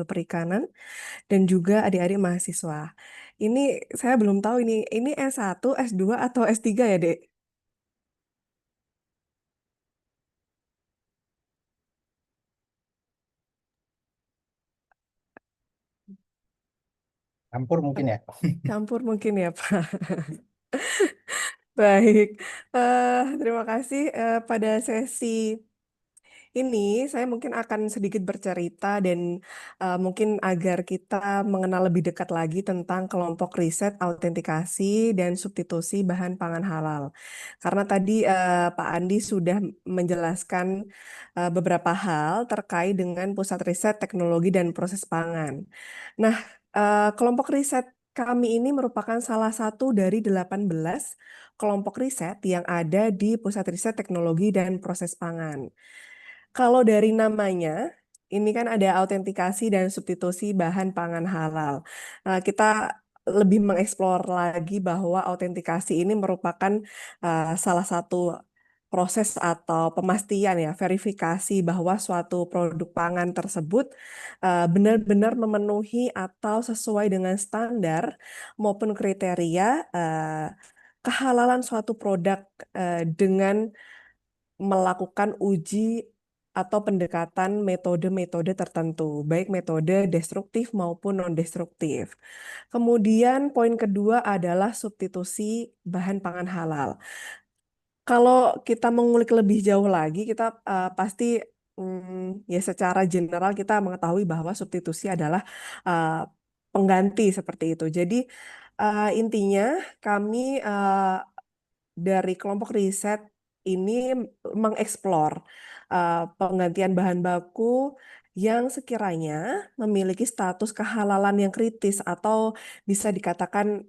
perikanan dan juga adik-adik mahasiswa. Ini saya belum tahu ini S1, S2 atau S3 ya, Dek? Campur mungkin ya. Campur mungkin ya, Pak. Baik. Terima kasih pada sesi ini saya mungkin akan sedikit bercerita dan mungkin agar kita mengenal lebih dekat lagi tentang kelompok riset autentikasi dan substitusi bahan pangan halal. Karena tadi Pak Andi sudah menjelaskan beberapa hal terkait dengan Pusat Riset Teknologi dan Proses Pangan. Nah, kelompok riset kami ini merupakan salah satu dari 18 kelompok riset yang ada di Pusat Riset Teknologi dan Proses Pangan. Kalau dari namanya, ini kan ada autentikasi dan substitusi bahan pangan halal. Kita lebih mengeksplor lagi bahwa autentikasi ini merupakan salah satu proses atau pemastian ya, verifikasi bahwa suatu produk pangan tersebut benar-benar memenuhi atau sesuai dengan standar maupun kriteria kehalalan suatu produk dengan melakukan uji atau pendekatan metode-metode tertentu, baik metode destruktif maupun non-destruktif. Kemudian poin kedua adalah substitusi bahan pangan halal. Kalau kita mengulik lebih jauh lagi, kita pasti ya secara general kita mengetahui bahwa substitusi adalah uh, pengganti seperti itu. Jadi intinya kami dari kelompok riset ini mengeksplor penggantian bahan baku yang sekiranya memiliki status kehalalan yang kritis atau bisa dikatakan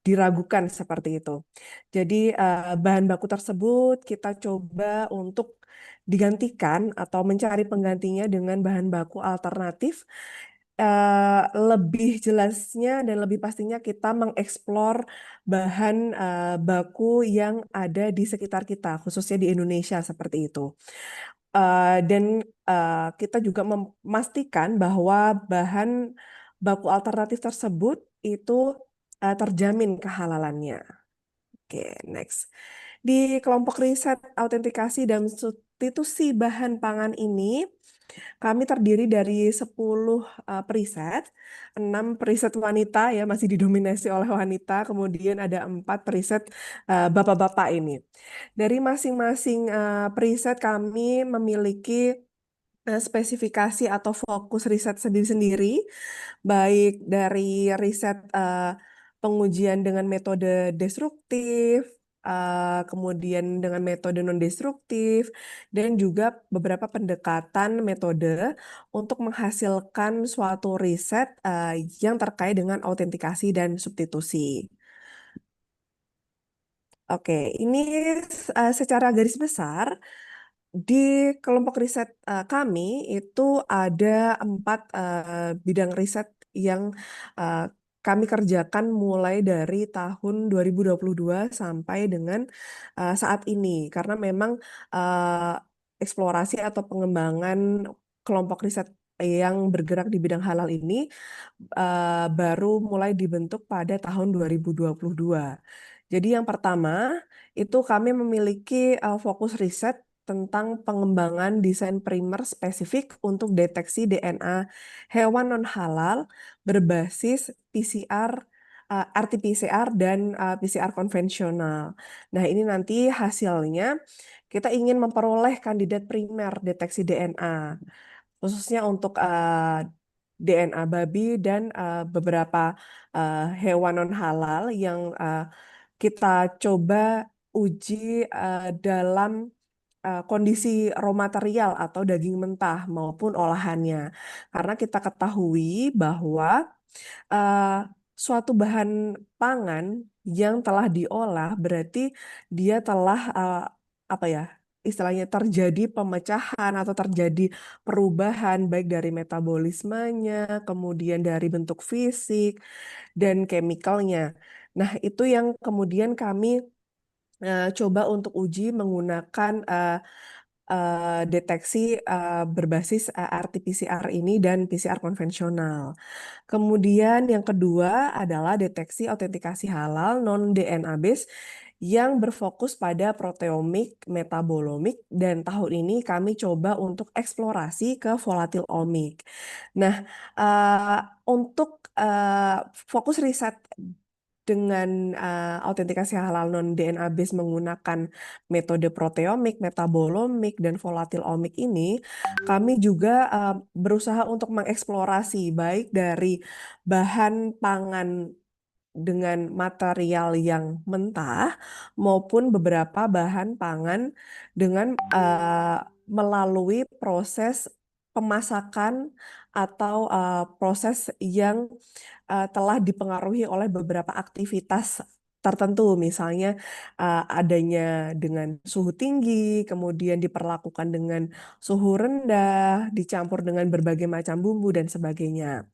diragukan seperti itu. Jadi bahan baku tersebut kita coba untuk digantikan atau mencari penggantinya dengan bahan baku alternatif. Lebih jelasnya dan lebih pastinya kita mengeksplor bahan baku yang ada di sekitar kita, khususnya di Indonesia seperti itu. Dan kita juga memastikan bahwa bahan baku alternatif tersebut itu terjamin kehalalannya. Oke, next. Di kelompok riset autentikasi dan substitusi bahan pangan ini, kami terdiri dari 10 periset, 6 periset wanita ya masih didominasi oleh wanita, kemudian ada 4 periset bapak-bapak ini. Dari masing-masing periset kami memiliki spesifikasi atau fokus riset sendiri-sendiri, baik dari riset pengujian dengan metode destruktif, kemudian dengan metode non-destruktif, dan juga beberapa pendekatan metode untuk menghasilkan suatu riset yang terkait dengan autentikasi dan substitusi. Oke, ini secara garis besar di kelompok riset kami itu ada 4 bidang riset yang uh, kami kerjakan mulai dari tahun 2022 sampai dengan saat ini. Karena memang uh, eksplorasi atau pengembangan kelompok riset yang bergerak di bidang halal ini baru mulai dibentuk pada tahun 2022. Jadi yang pertama itu kami memiliki fokus riset tentang pengembangan desain primer spesifik untuk deteksi DNA hewan non-halal berbasis PCR, RT-PCR dan PCR konvensional. Nah, ini nanti hasilnya kita ingin memperoleh kandidat primer deteksi DNA, khususnya untuk DNA babi dan beberapa hewan non-halal yang kita coba uji dalam kondisi raw material atau daging mentah maupun olahannya. Karena kita ketahui bahwa uh, suatu bahan pangan yang telah diolah berarti dia telah apa ya istilahnya terjadi pemecahan atau terjadi perubahan baik dari metabolismenya, kemudian dari bentuk fisik dan chemicalnya. Nah, itu yang kemudian kami coba untuk uji menggunakan deteksi berbasis RT-PCR ini dan PCR konvensional. Kemudian yang kedua adalah deteksi autentikasi halal non-DNA base yang berfokus pada proteomik, metabolomik, dan tahun ini kami coba untuk eksplorasi ke volatilomik. Nah, untuk fokus riset dengan autentikasi halal non-DNA base menggunakan metode proteomik, metabolomik, dan volatilomik ini, kami juga berusaha untuk mengeksplorasi baik dari bahan pangan dengan material yang mentah maupun beberapa bahan pangan dengan melalui proses pemasakan atau proses yang telah dipengaruhi oleh beberapa aktivitas tertentu, misalnya adanya dengan suhu tinggi, kemudian diperlakukan dengan suhu rendah, dicampur dengan berbagai macam bumbu dan sebagainya.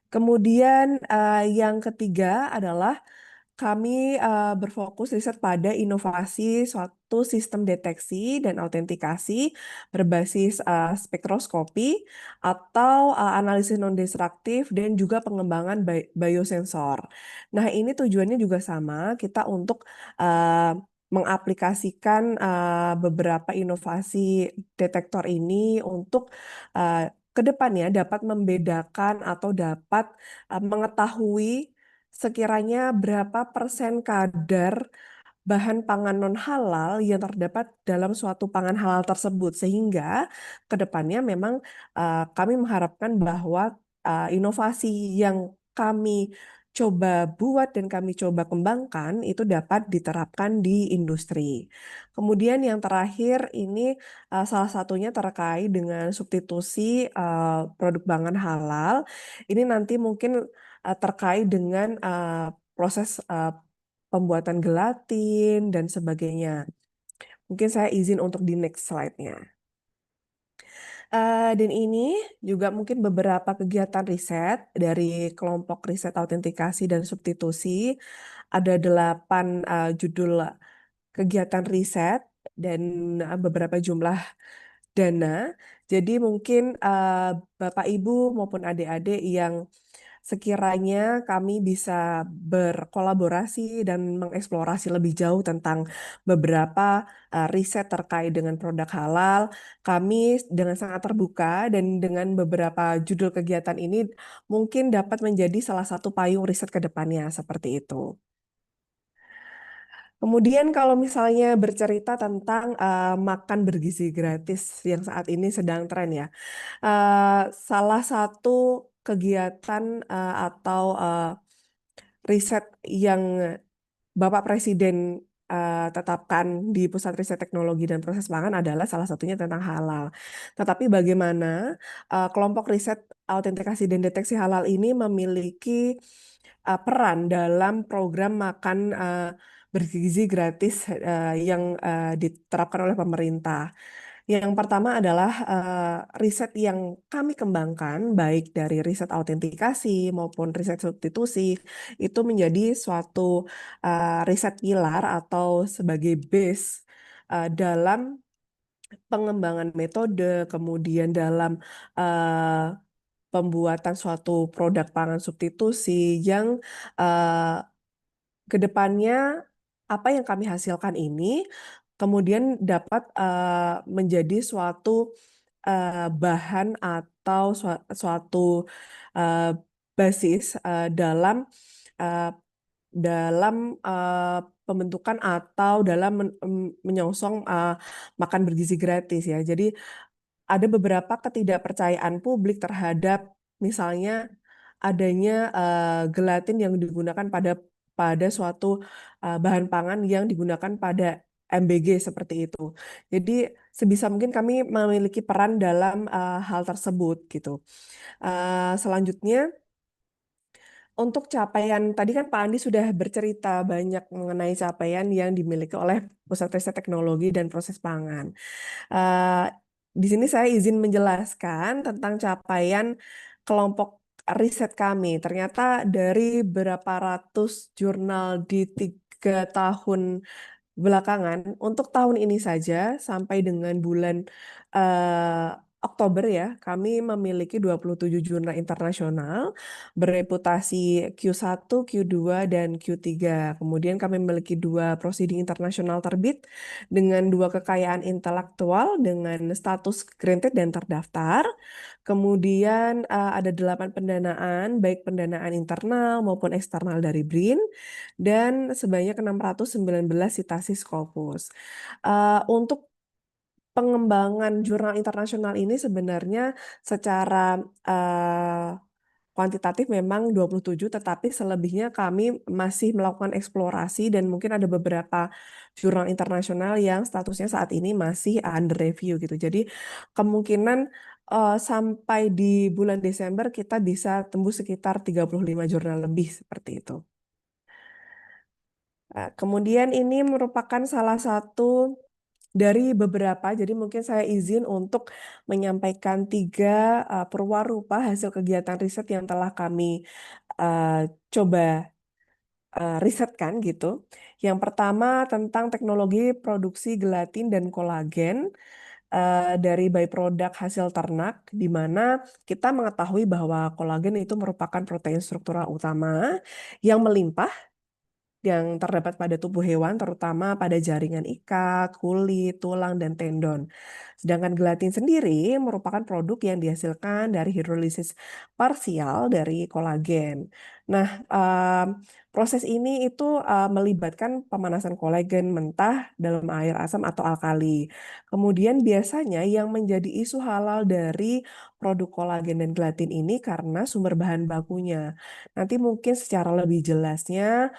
Kemudian yang ketiga adalah kami berfokus riset pada inovasi suatu sistem deteksi dan autentikasi berbasis spektroskopi atau analisis non-destruktif dan juga pengembangan biosensor. Nah, ini tujuannya juga sama, kita untuk mengaplikasikan beberapa inovasi detektor ini untuk ke depannya dapat membedakan atau dapat mengetahui sekiranya berapa persen kadar bahan pangan non halal yang terdapat dalam suatu pangan halal tersebut, sehingga ke depannya memang kami mengharapkan bahwa inovasi yang kami coba buat dan kami coba kembangkan itu dapat diterapkan di industri. Kemudian yang terakhir ini salah satunya terkait dengan substitusi produk pangan halal. Ini nanti mungkin terkait dengan proses pembuatan gelatin dan sebagainya. Mungkin saya izin untuk di next slide-nya. Dan ini juga mungkin beberapa kegiatan riset dari kelompok riset autentikasi dan substitusi. Ada 8 judul kegiatan riset dan beberapa jumlah dana. Jadi mungkin Bapak Ibu maupun adik-adik yang sekiranya kami bisa berkolaborasi dan mengeksplorasi lebih jauh tentang beberapa riset terkait dengan produk halal, kami dengan sangat terbuka dan dengan beberapa judul kegiatan ini mungkin dapat menjadi salah satu payung riset ke depannya seperti itu. Kemudian kalau misalnya bercerita tentang makan bergizi gratis yang saat ini sedang tren ya, salah satu kegiatan atau riset yang Bapak Presiden tetapkan di Pusat Riset Teknologi dan Proses Pangan adalah salah satunya tentang halal. Tetapi bagaimana kelompok riset autentikasi dan deteksi halal ini memiliki peran dalam program makan bergizi gratis yang diterapkan oleh pemerintah. Yang pertama adalah riset yang kami kembangkan, baik dari riset autentikasi maupun riset substitusi, itu menjadi suatu riset pilar atau sebagai base dalam pengembangan metode, kemudian dalam uh, pembuatan suatu produk pangan substitusi yang uh, ke depannya apa yang kami hasilkan ini kemudian dapat menjadi suatu bahan atau suatu uh, basis uh, dalam pembentukan atau dalam menyongsong makan bergizi gratis ya. Jadi ada beberapa ketidakpercayaan publik terhadap misalnya adanya gelatin yang digunakan pada suatu bahan pangan yang digunakan pada MBG seperti itu. Jadi sebisa mungkin kami memiliki peran dalam hal tersebut gitu. Selanjutnya untuk capaian, tadi kan Pak Andi sudah bercerita banyak mengenai capaian yang dimiliki oleh Pusat Riset Teknologi dan Proses Pangan. Eh, di sini saya izin menjelaskan tentang capaian kelompok riset kami. Ternyata dari berapa ratus jurnal di 3 tahun belakangan untuk tahun ini saja sampai dengan bulan eh, Oktober ya, kami memiliki 27 jurnal internasional bereputasi Q1, Q2, dan Q3. Kemudian kami memiliki 2 proceeding internasional terbit dengan 2 kekayaan intelektual dengan status granted dan terdaftar. Kemudian ada 8 pendanaan, baik pendanaan internal maupun eksternal dari BRIN dan sebanyak 619 citasi Scopus. Untuk pengembangan jurnal internasional ini sebenarnya secara kuantitatif memang 27, tetapi selebihnya kami masih melakukan eksplorasi dan mungkin ada beberapa jurnal internasional yang statusnya saat ini masih under review gitu. Jadi kemungkinan sampai di bulan Desember kita bisa tembus sekitar 35 jurnal lebih seperti itu. Kemudian ini merupakan salah satu dari beberapa, jadi mungkin saya izin untuk menyampaikan 3 perwarupa hasil kegiatan riset yang telah kami coba risetkan gitu. Yang pertama tentang teknologi produksi gelatin dan kolagen dari byproduct hasil ternak, di mana kita mengetahui bahwa kolagen itu merupakan protein struktural utama yang melimpah yang terdapat pada tubuh hewan, terutama pada jaringan ikat, kulit, tulang, dan tendon. Sedangkan gelatin sendiri merupakan produk yang dihasilkan dari hidrolisis parsial dari kolagen. Nah, proses ini itu melibatkan pemanasan kolagen mentah dalam air asam atau alkali. Kemudian biasanya yang menjadi isu halal dari produk kolagen dan gelatin ini karena sumber bahan bakunya. Nanti mungkin secara lebih jelasnya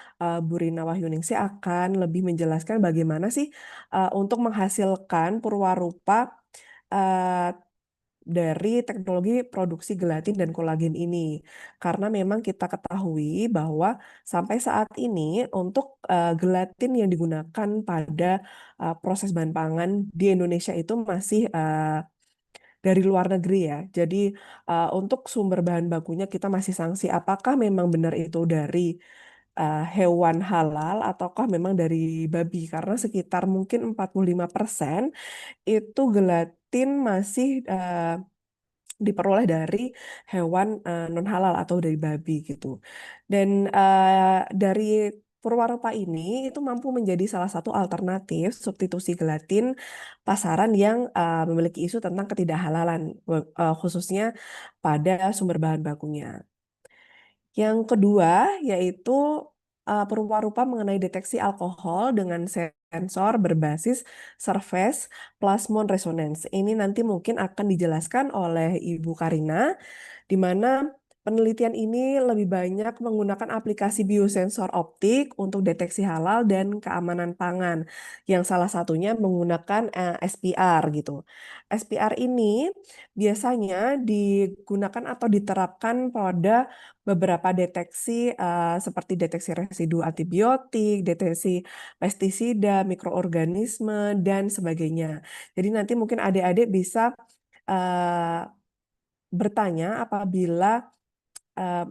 Bu Rina Wahyuningsi akan lebih menjelaskan bagaimana sih untuk menghasilkan purwarupa uh, dari teknologi produksi gelatin dan kolagen ini. Karena memang kita ketahui bahwa sampai saat ini untuk gelatin yang digunakan pada proses bahan pangan di Indonesia itu masih dari luar negeri ya. Jadi untuk sumber bahan bakunya kita masih sanksi apakah memang benar itu dari hewan halal ataukah memang dari babi karena sekitar mungkin 45% itu gelatin masih diperoleh dari hewan non halal atau dari babi gitu. Dan dari Purwarupa ini itu mampu menjadi salah satu alternatif substitusi gelatin pasaran yang memiliki isu tentang ketidakhalalan khususnya pada sumber bahan bakunya. Yang kedua yaitu perwarupa mengenai deteksi alkohol dengan sensor berbasis surface plasmon resonance. Ini nanti mungkin akan dijelaskan oleh Ibu Karina, di mana penelitian ini lebih banyak menggunakan aplikasi biosensor optik untuk deteksi halal dan keamanan pangan, yang salah satunya menggunakan SPR gitu. SPR ini biasanya digunakan atau diterapkan pada beberapa deteksi seperti deteksi residu antibiotik, deteksi pestisida, mikroorganisme, dan sebagainya. Jadi nanti mungkin adik-adik bisa uh, bertanya apabila uh,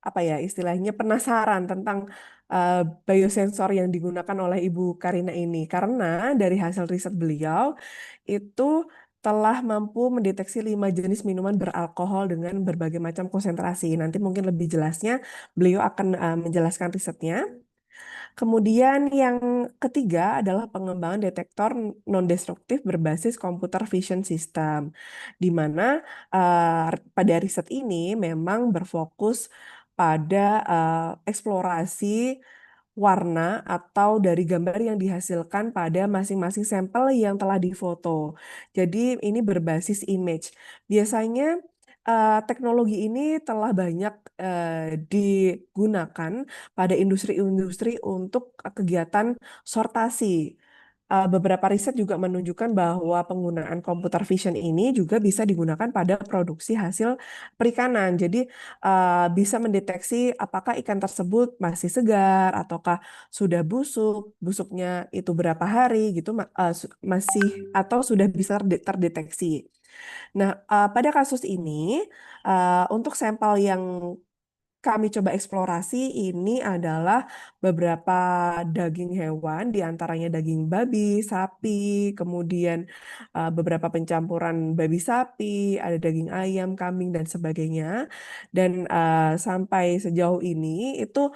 apa ya istilahnya penasaran tentang uh, biosensor yang digunakan oleh Ibu Karina ini karena dari hasil riset beliau itu telah mampu mendeteksi 5 jenis minuman beralkohol dengan berbagai macam konsentrasi. Nanti mungkin lebih jelasnya beliau akan menjelaskan risetnya. Kemudian yang ketiga adalah pengembangan detektor non-destruktif berbasis computer vision system, di mana pada riset ini memang berfokus pada eksplorasi warna atau dari gambar yang dihasilkan pada masing-masing sampel yang telah difoto. Jadi ini berbasis image. Biasanya teknologi ini telah banyak digunakan pada industri-industri untuk kegiatan sortasi. Beberapa riset juga menunjukkan bahwa penggunaan computer vision ini juga bisa digunakan pada produksi hasil perikanan. Jadi bisa mendeteksi apakah ikan tersebut masih segar ataukah sudah busuk, busuknya itu berapa hari gitu masih atau sudah bisa terdeteksi. Nah, pada kasus ini untuk sampel yang kami coba eksplorasi ini adalah beberapa daging hewan, di antaranya daging babi, sapi, kemudian beberapa pencampuran babi sapi, ada daging ayam, kambing, dan sebagainya. Dan sampai sejauh ini itu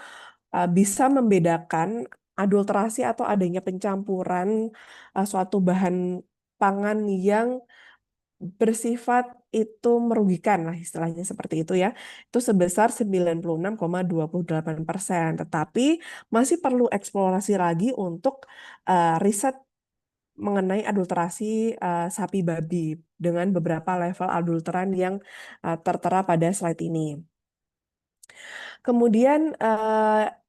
bisa membedakan adulterasi atau adanya pencampuran suatu bahan pangan yang bersifat itu merugikan lah istilahnya seperti itu ya. Itu sebesar 96,28%. Tetapi masih perlu eksplorasi lagi untuk riset mengenai adulterasi sapi babi dengan beberapa level adulteran yang tertera pada slide ini. Kemudian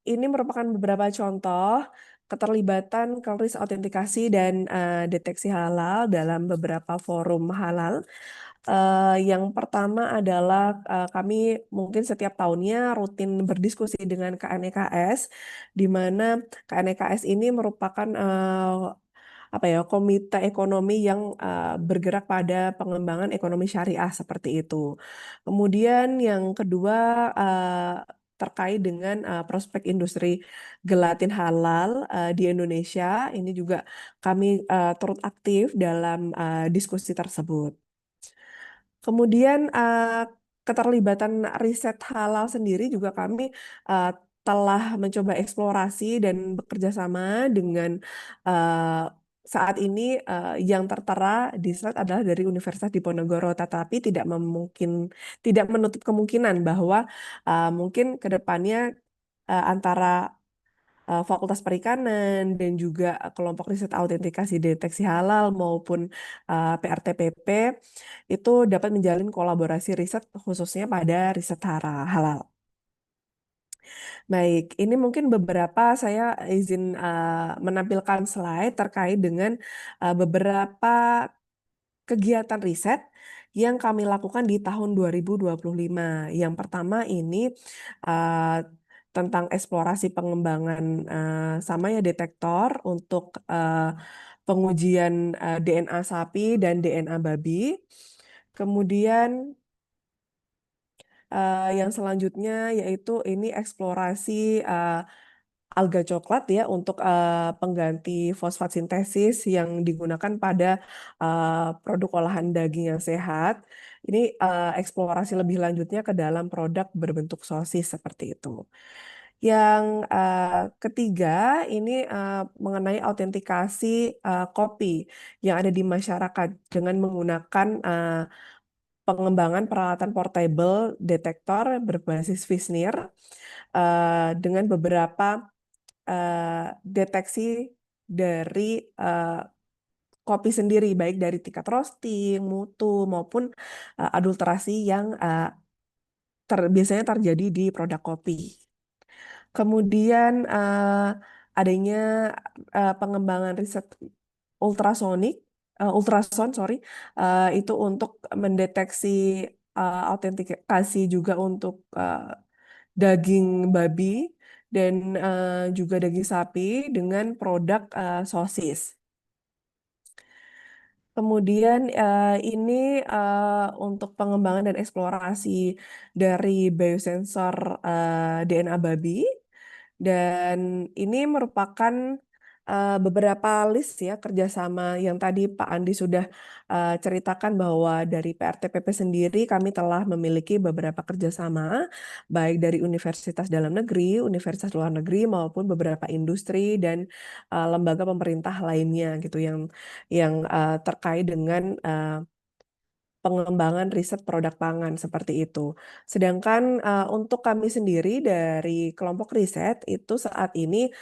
ini merupakan beberapa contoh keterlibatan kris autentikasi dan deteksi halal dalam beberapa forum halal. Yang pertama adalah kami mungkin setiap tahunnya rutin berdiskusi dengan KNEKS, di mana KNEKS ini merupakan apa ya, komite ekonomi yang bergerak pada pengembangan ekonomi syariah seperti itu. Kemudian yang kedua terkait dengan prospek industri gelatin halal di Indonesia, ini juga kami turut aktif dalam diskusi tersebut. Kemudian keterlibatan riset halal sendiri juga kami eh, telah mencoba eksplorasi dan bekerja sama dengan saat ini yang tertera di slide adalah dari Universitas Diponegoro, tetapi tidak menutup kemungkinan bahwa mungkin ke depannya antara Fakultas Perikanan dan juga kelompok riset autentikasi deteksi halal maupun PRTPP itu dapat menjalin kolaborasi riset khususnya pada riset halal. Baik, ini mungkin beberapa saya izin menampilkan slide terkait dengan beberapa kegiatan riset yang kami lakukan di tahun 2025. Yang pertama ini uh, tentang eksplorasi pengembangan sama ya detektor untuk pengujian DNA sapi dan DNA babi. Kemudian yang selanjutnya yaitu ini eksplorasi alga coklat ya untuk pengganti fosfat sintesis yang digunakan pada produk olahan daging yang sehat. Ini eksplorasi lebih lanjutnya ke dalam produk berbentuk sosis seperti itu. Yang ketiga ini mengenai autentikasi kopi yang ada di masyarakat dengan menggunakan pengembangan peralatan portable detektor berbasis Fisnir dengan beberapa deteksi dari kopi sendiri, baik dari tingkat roasting, mutu, maupun adulterasi yang biasanya terjadi di produk kopi. Kemudian adanya pengembangan riset ultrasonik, ultrason, sorry, itu untuk mendeteksi autentikasi juga untuk daging babi dan juga daging sapi dengan produk sosis. Kemudian ini untuk pengembangan dan eksplorasi dari biosensor DNA babi. Dan ini merupakan beberapa list ya kerjasama yang tadi Pak Andi sudah ceritakan bahwa dari PRTPP sendiri kami telah memiliki beberapa kerjasama baik dari universitas dalam negeri, universitas luar negeri maupun beberapa industri dan lembaga pemerintah lainnya gitu yang terkait dengan pengembangan riset produk pangan seperti itu. Sedangkan untuk kami sendiri dari kelompok riset itu saat ini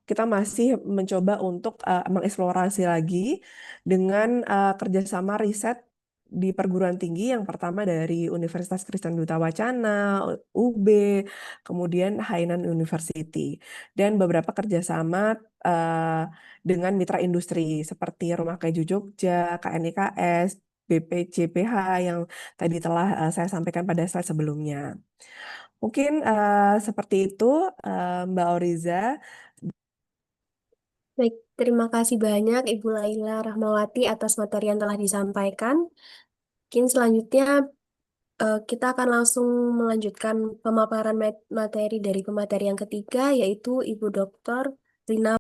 kita masih mencoba untuk mengeksplorasi lagi dengan kerjasama riset di perguruan tinggi yang pertama dari Universitas Kristen Duta Wacana, UB, kemudian Hainan University, dan beberapa kerjasama dengan mitra industri seperti Rumah Keju Jogja, KNIKS, BPJPH yang tadi telah saya sampaikan pada slide sebelumnya. Mungkin seperti itu, Mbak Oriza. Baik, terima kasih banyak Ibu Laila Rahmawati atas materi yang telah disampaikan. Mungkin selanjutnya Kita akan langsung melanjutkan pemaparan materi dari pemateri yang ketiga, yaitu Ibu Doktor Rina